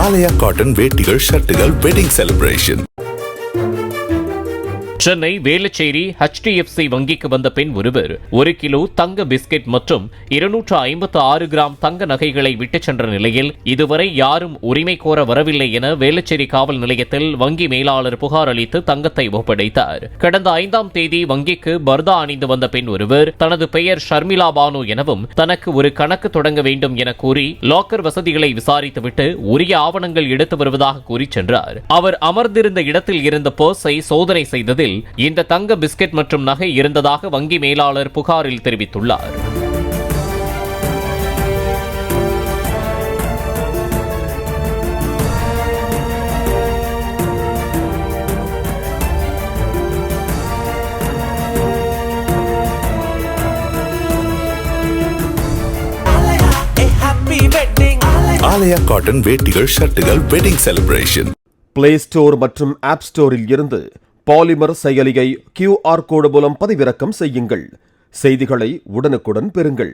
ஆலயா cotton வேட்டிகள் ஷர்ட்டுகள் wedding celebration. Chennai Velachery HDFC வங்கிக்கு வந்த பெண் ஒருவர் 1 கிலோ தங்க பிஸ்கெட் மற்றும் 256 கிராம் தங்க நகைகளை விட்டுச் சென்ற நிலையில் இதுவரை யாரும் உரிமை கோர வரவில்லை என வேளச்சேரி காவல் நிலையத்தில் வங்கி மேலாளர் புகார் அளித்து தங்கத்தை ஒப்படைத்தார். கடந்த 5ஆம் தேதி வங்கிக்கு பர்தா அணிந்து வந்த பெண் ஒருவர் தனது பெயர் ஷர்மிளா பானு எனவும் தனக்கு ஒரு கணக்கு தொடங்க வேண்டும் என கூறி லாக்கர் வசதிகளை விசாரித்துவிட்டு உரிய ஆவணங்கள் எடுத்து வருவதாக கூறி சென்றார். அவர் அமர்ந்திருந்த இடத்தில் இருந்த பர்ஸை சோதனை செய்ததில் இந்த தங்க பிஸ்கெட் மற்றும் நகை இருந்ததாக வங்கி மேலாளர் புகாரில் தெரிவித்துள்ளார். ஆலயா காட்டன் வேட்டிகள் ஷர்ட்டுகள் வெட்டிங் செலிப்ரேஷன். பிளே ஸ்டோர் மற்றும் ஆப் ஸ்டோரில் இருந்து பாலிமர் செயலியை QR கோடு மூலம் பதிவிறக்கம் செய்யுங்கள். செய்திகளை உடனுக்குடன் பெறுங்கள்.